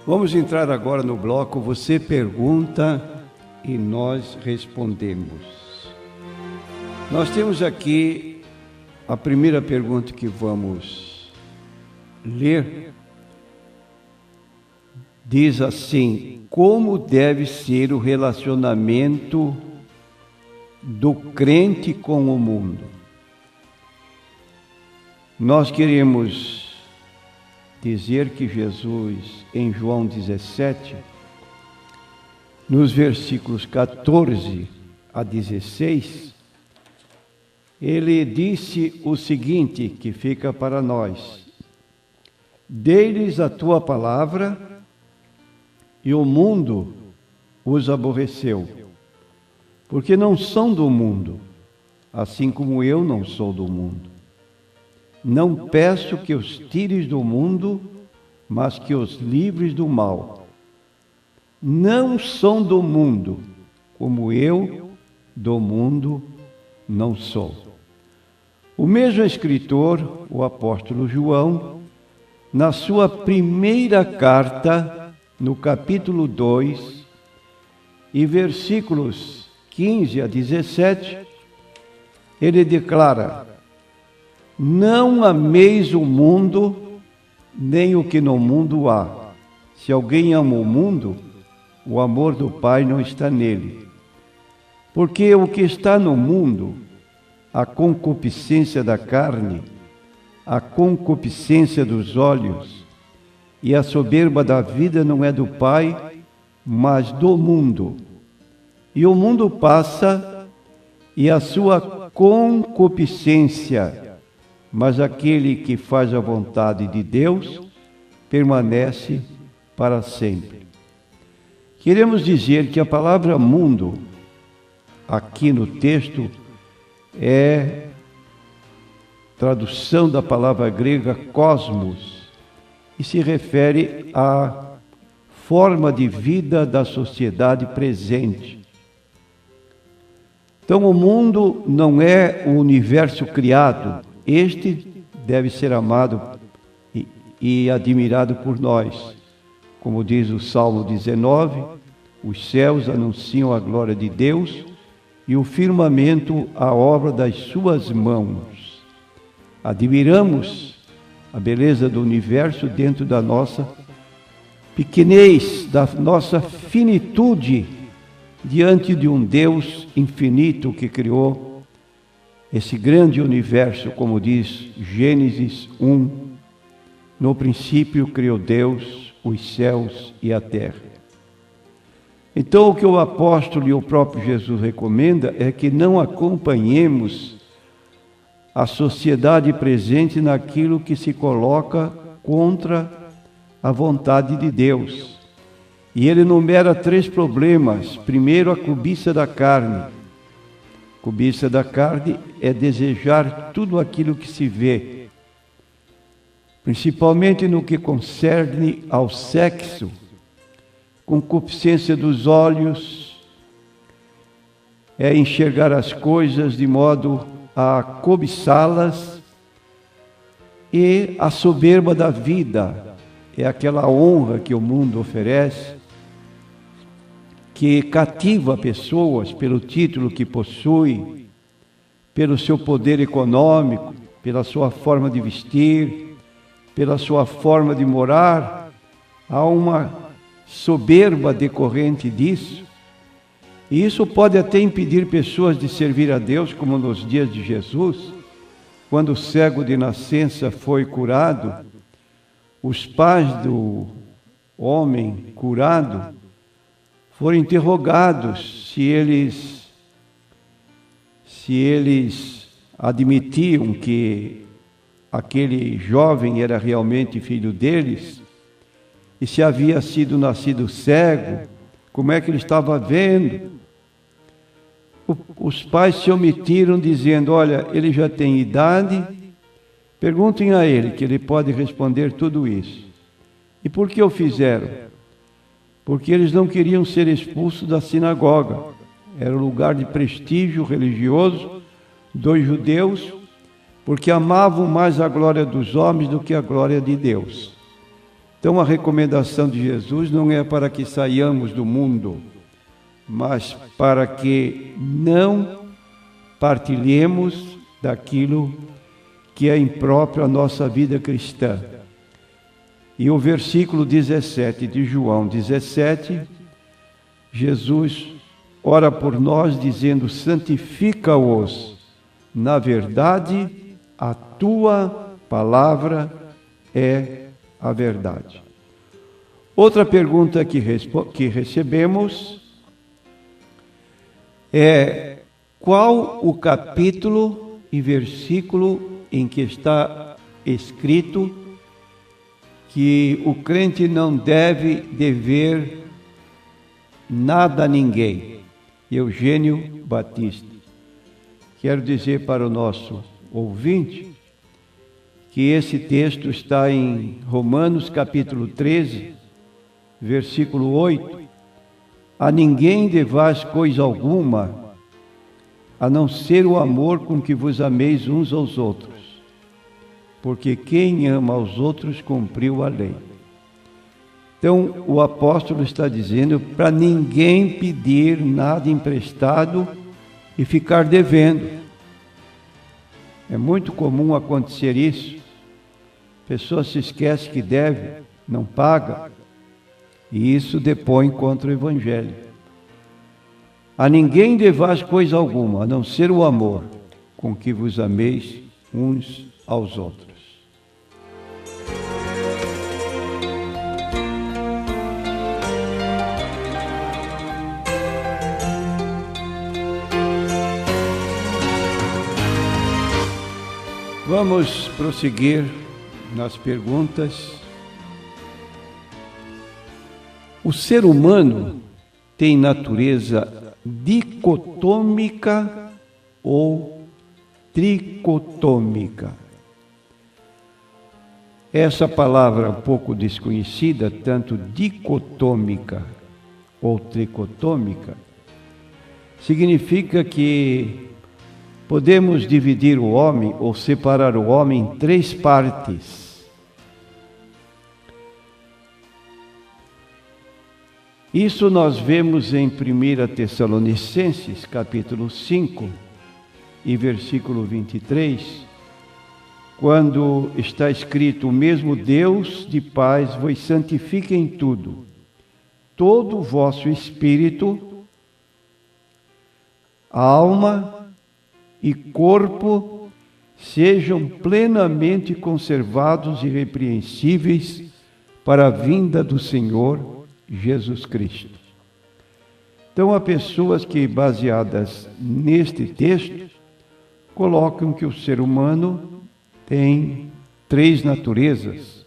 Vamos entrar agora no bloco Você Pergunta e Nós Respondemos. Nós temos aqui a primeira pergunta que vamos ler. Diz assim: como deve ser o relacionamento do crente com o mundo? Nós queremos dizer que Jesus, em João 17, nos versículos 14 a 16, ele disse o seguinte, que fica para nós: dei-lhes a tua palavra e o mundo os aborreceu, porque não são do mundo, assim como eu não sou do mundo. Não peço que os tires do mundo, mas que os livres do mal. Não são do mundo, como eu do mundo não sou. O mesmo escritor, o apóstolo João, na sua primeira carta, no capítulo 2, e versículos 15 a 17, ele declara: não ameis o mundo, nem o que no mundo há. Se alguém ama o mundo, o amor do Pai não está nele. Porque o que está no mundo, a concupiscência da carne, a concupiscência dos olhos e a soberba da vida não é do Pai, mas do mundo. E o mundo passa e a sua concupiscência, mas aquele que faz a vontade de Deus permanece para sempre. Queremos dizer que a palavra mundo, aqui no texto, é tradução da palavra grega cosmos, e se refere à forma de vida da sociedade presente. Então, o mundo não é o universo criado. Este deve ser amado e admirado por nós. Como diz o Salmo 19, os céus anunciam a glória de Deus e o firmamento a obra das suas mãos. Admiramos a beleza do universo dentro da nossa pequenez, da nossa finitude, diante de um Deus infinito que criou esse grande universo, como diz Gênesis 1, no princípio criou Deus os céus e a terra. Então, o que o apóstolo e o próprio Jesus recomenda é que não acompanhemos a sociedade presente naquilo que se coloca contra a vontade de Deus. E ele enumera 3 problemas. Primeiro, a cobiça da carne. Cobiça da carne é desejar tudo aquilo que se vê, principalmente no que concerne ao sexo. Concupiscência dos olhos é enxergar as coisas de modo a cobiçá-las, e a soberba da vida é aquela honra que o mundo oferece, que cativa pessoas pelo título que possui, pelo seu poder econômico, pela sua forma de vestir, pela sua forma de morar. Há uma soberba decorrente disso, e isso pode até impedir pessoas de servir a Deus, como nos dias de Jesus, quando o cego de nascença foi curado. Os pais do homem curado foram interrogados se eles admitiam que aquele jovem era realmente filho deles, e se havia sido nascido cego, como é que ele estava vendo. Os pais se omitiram, dizendo: olha, ele já tem idade, perguntem a ele, que ele pode responder tudo isso. E por que o fizeram? Porque eles não queriam ser expulsos da sinagoga. Era um lugar de prestígio religioso dos judeus, porque amavam mais a glória dos homens do que a glória de Deus. Então a recomendação de Jesus não é para que saiamos do mundo, mas para que não partilhemos daquilo que é impróprio à nossa vida cristã. E o versículo 17 de João 17, Jesus ora por nós dizendo: santifica-os na verdade, a tua palavra é a verdade. Outra pergunta que recebemos é: qual o capítulo e versículo em que está escrito que o crente não deve dever nada a ninguém? Eugênio Batista. Quero dizer para o nosso ouvinte que esse texto está em Romanos capítulo 13, versículo 8. A ninguém devais coisa alguma, a não ser o amor com que vos ameis uns aos outros, porque quem ama aos outros cumpriu a lei. Então, o apóstolo está dizendo para ninguém pedir nada emprestado e ficar devendo. É muito comum acontecer isso. A pessoa se esquece que deve, não paga, e isso depõe contra o Evangelho. A ninguém devais coisa alguma, a não ser o amor com que vos ameis uns aos outros. Vamos prosseguir nas perguntas. O ser humano tem natureza dicotômica ou tricotômica? Essa palavra um pouco desconhecida, tanto dicotômica ou tricotômica, significa que podemos dividir o homem ou separar o homem em três partes. Isso nós vemos em 1 Tessalonicenses, capítulo 5, e versículo 23, quando está escrito: o mesmo Deus de paz vos santifique em tudo, todo o vosso espírito, alma e corpo sejam plenamente conservados e irrepreensíveis para a vinda do Senhor Jesus Cristo. Então, há pessoas que, baseadas neste texto, colocam que o ser humano tem três naturezas: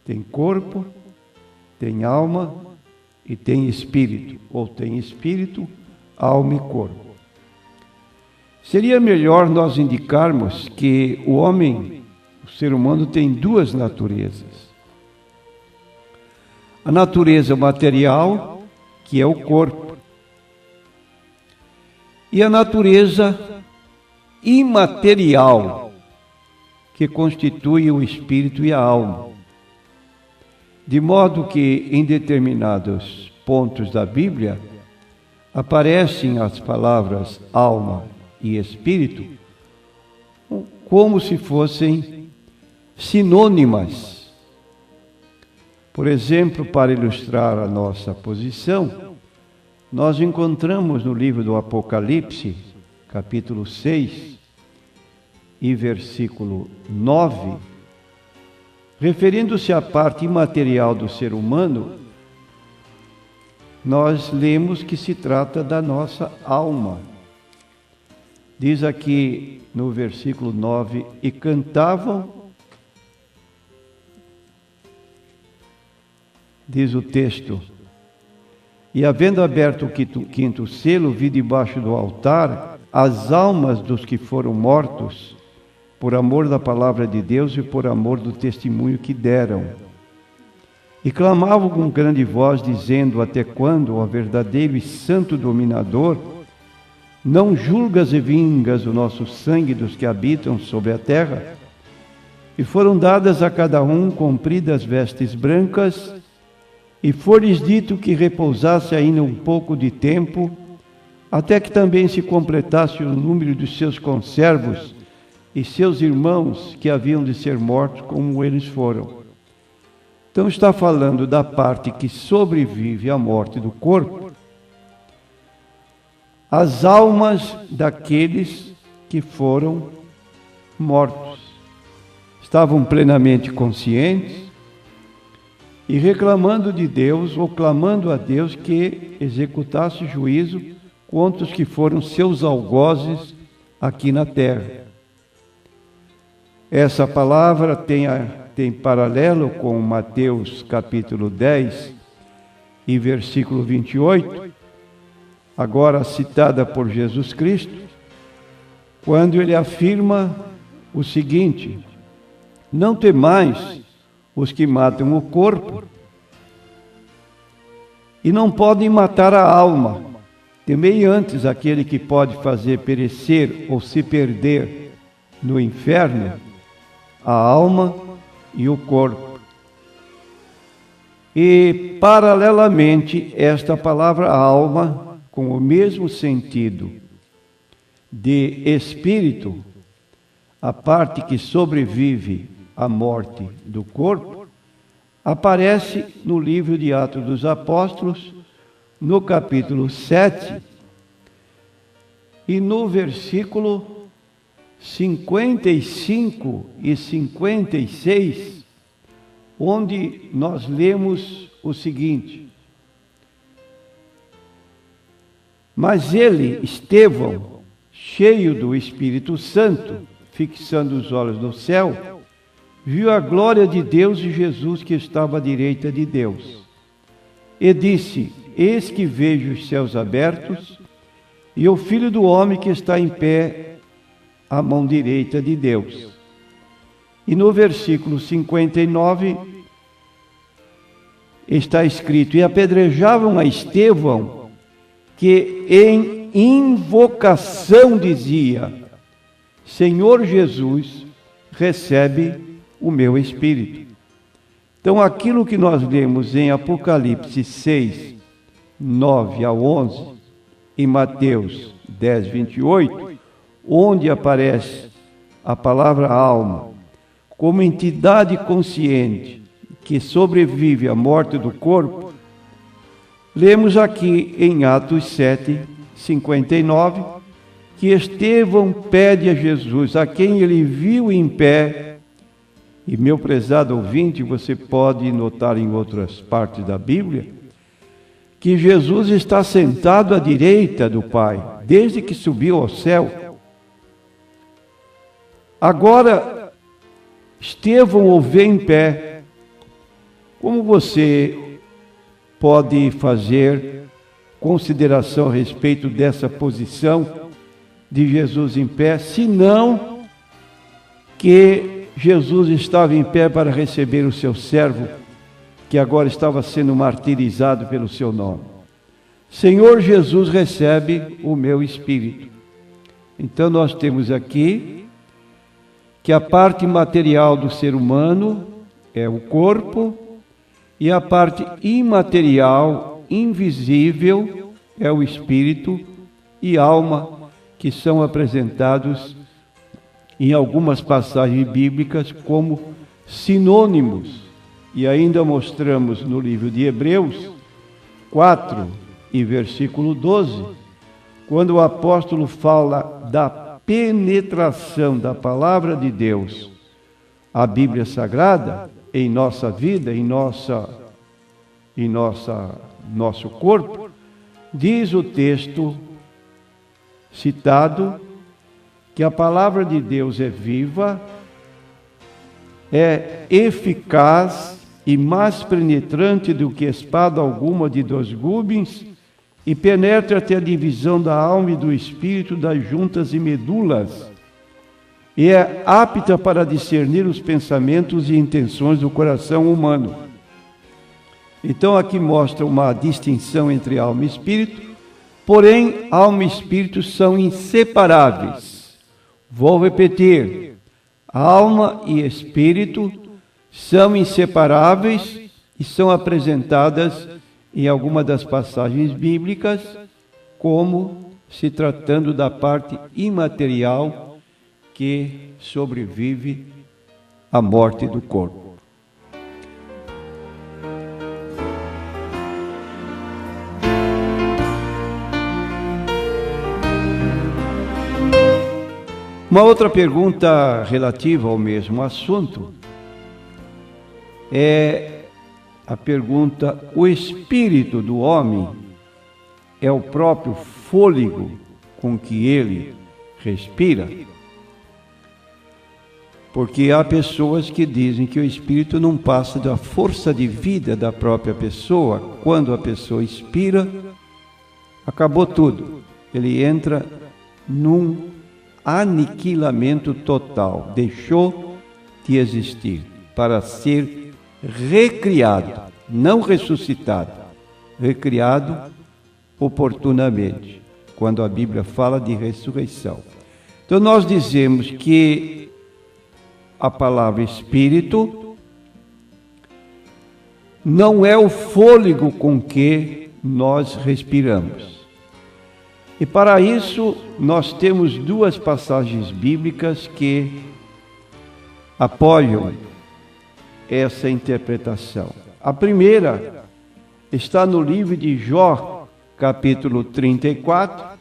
tem corpo, tem alma e tem espírito, ou tem espírito, alma e corpo. Seria melhor nós indicarmos que o homem, o ser humano, tem duas naturezas. A natureza material, que é o corpo, e a natureza imaterial, que constitui o espírito e a alma. De modo que, em determinados pontos da Bíblia, aparecem as palavras alma e espírito como se fossem sinônimas. Por exemplo, para ilustrar a nossa posição, nós encontramos no livro do Apocalipse, capítulo 6 e versículo 9, referindo-se à parte imaterial do ser humano, nós lemos que se trata da nossa alma. Diz aqui no versículo 9: e cantavam, diz o texto, e havendo aberto o quinto selo, vi debaixo do altar as almas dos que foram mortos por amor da palavra de Deus e por amor do testemunho que deram. E clamavam com grande voz, dizendo: até quando, ó verdadeiro e santo dominador, não julgas e vingas o nosso sangue dos que habitam sobre a terra? E foram dadas a cada um compridas vestes brancas, e foi-lhes dito que repousasse ainda um pouco de tempo, até que também se completasse o número dos seus conservos e seus irmãos que haviam de ser mortos como eles foram. Então está falando da parte que sobrevive à morte do corpo, as almas daqueles que foram mortos. Estavam plenamente conscientes e reclamando de Deus, ou clamando a Deus que executasse juízo contra os que foram seus algozes aqui na terra. Essa palavra tem paralelo com Mateus capítulo 10 e versículo 28, agora citada por Jesus Cristo, quando ele afirma o seguinte: não temais os que matam o corpo e não podem matar a alma. Temei antes aquele que pode fazer perecer ou se perder no inferno a alma e o corpo. E, paralelamente, esta palavra alma, com o mesmo sentido de espírito, a parte que sobrevive à morte do corpo, aparece no livro de Atos dos Apóstolos, no capítulo 7, e no versículo 55 e 56, onde nós lemos o seguinte: mas ele, Estevão, cheio do Espírito Santo, fixando os olhos no céu, viu a glória de Deus e Jesus que estava à direita de Deus. E disse: eis que vejo os céus abertos e o Filho do Homem que está em pé à mão direita de Deus. E no versículo 59 está escrito: e apedrejavam a Estevão, que em invocação dizia: Senhor Jesus, recebe o meu espírito. Então, aquilo que nós lemos em Apocalipse 6, 9 a 11, em Mateus 10, 28, onde aparece a palavra alma como entidade consciente que sobrevive à morte do corpo, lemos aqui em Atos 7, 59, que Estevão pede a Jesus, a quem ele viu em pé. E, meu prezado ouvinte, você pode notar em outras partes da Bíblia, que Jesus está sentado à direita do Pai, desde que subiu ao céu. Agora, Estevão o vê em pé. Como você pode fazer consideração a respeito dessa posição de Jesus em pé, se não que Jesus estava em pé para receber o seu servo, que agora estava sendo martirizado pelo seu nome. Senhor Jesus, recebe o meu espírito. Então nós temos aqui que a parte material do ser humano é o corpo, e a parte imaterial, invisível, é o espírito e alma, que são apresentados em algumas passagens bíblicas como sinônimos. E ainda mostramos no livro de Hebreus 4 e versículo 12, quando o apóstolo fala da penetração da palavra de Deus, a Bíblia Sagrada, em nossa vida, em nosso corpo, diz o texto citado que a palavra de Deus é viva, é eficaz e mais penetrante do que espada alguma de 2 gumes, e penetra até a divisão da alma e do espírito, das juntas e medulas, e é apta para discernir os pensamentos e intenções do coração humano. Então aqui mostra uma distinção entre alma e espírito, porém alma e espírito são inseparáveis. Vou repetir, Alma e espírito são inseparáveis e são apresentadas em alguma das passagens bíblicas como se tratando da parte imaterial que sobrevive à morte do corpo. Uma outra pergunta relativa ao mesmo assunto é a pergunta: o espírito do homem é o próprio fôlego com que ele respira? Porque há pessoas que dizem que o espírito não passa da força de vida da própria pessoa. Quando a pessoa expira, acabou tudo. Ele entra num aniquilamento total, deixou de existir para ser recriado, não ressuscitado, recriado oportunamente, quando a Bíblia fala de ressurreição. Então nós dizemos que a palavra espírito não é o fôlego com que nós respiramos. E para isso, nós temos duas passagens bíblicas que apoiam essa interpretação. A primeira está no livro de Jó, capítulo 34,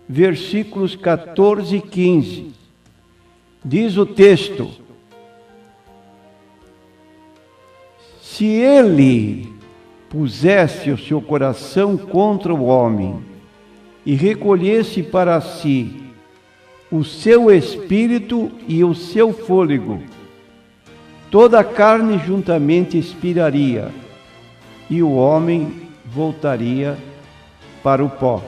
versículos 14 e 15. Diz o texto: se ele pusesse o seu coração contra o homem e recolhesse para si o seu espírito e o seu fôlego, toda a carne juntamente expiraria, e o homem voltaria para o pó.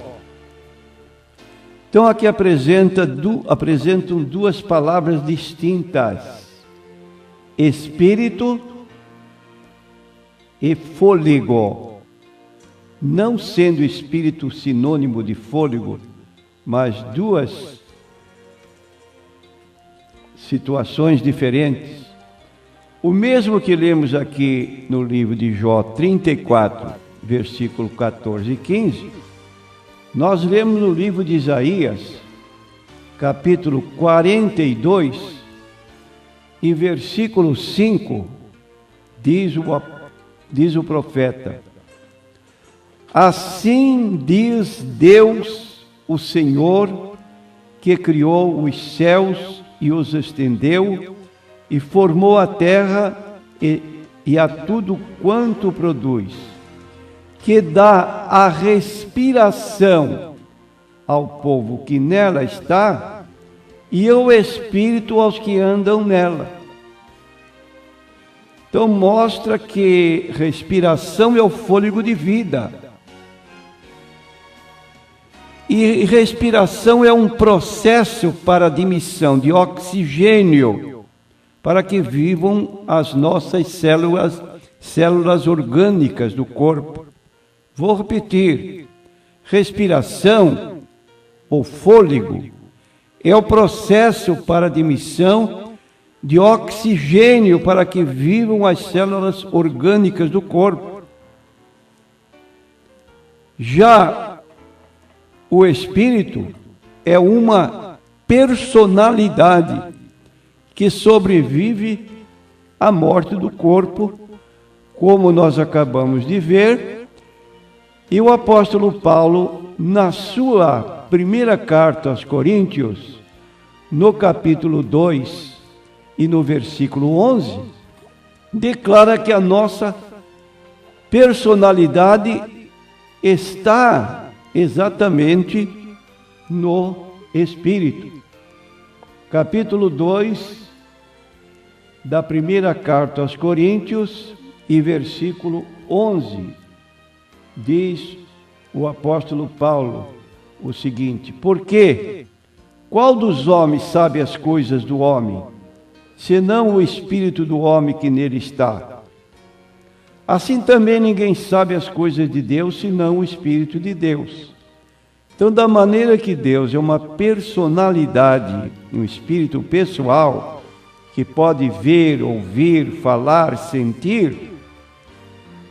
Então aqui apresentam duas palavras distintas: espírito e fôlego. Não sendo espírito sinônimo de fôlego, mas duas situações diferentes. O mesmo que lemos aqui no livro de Jó 34, versículo 14 e 15, nós lemos no livro de Isaías, capítulo 42, e versículo 5, diz o profeta: assim diz Deus, o Senhor, que criou os céus e os estendeu, e formou a terra e a tudo quanto produz, que dá a respiração ao povo que nela está, e o espírito aos que andam nela. Então mostra que respiração é o fôlego de vida. E respiração é um processo para a admissão de oxigênio, para que vivam as nossas células orgânicas do corpo. Vou repetir: respiração, ou fôlego, é o processo para a admissão de oxigênio para que vivam as células orgânicas do corpo. Já o espírito é uma personalidade que sobrevive à morte do corpo, como nós acabamos de ver. E o apóstolo Paulo, na sua primeira carta aos Coríntios, no capítulo 2 e no versículo 11, declara que a nossa personalidade está exatamente no Espírito. Capítulo 2 da primeira carta aos Coríntios e versículo 11, diz o apóstolo Paulo o seguinte: porque qual dos homens sabe as coisas do homem, senão o espírito do homem que nele está? Assim também ninguém sabe as coisas de Deus, senão o Espírito de Deus. Então, da maneira que Deus é uma personalidade, um espírito pessoal, que pode ver, ouvir, falar, sentir,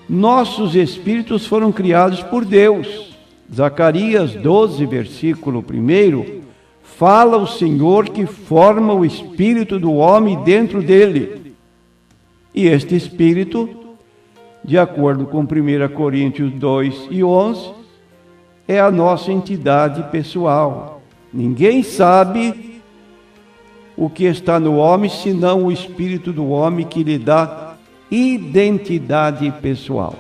nossos espíritos foram criados por Deus. Zacarias 12, versículo 1, fala o Senhor que forma o espírito do homem dentro dele. E este espírito, de acordo com 1 Coríntios 2:11, é a nossa entidade pessoal. Ninguém sabe o que está no homem, senão o espírito do homem que lhe dá identidade pessoal.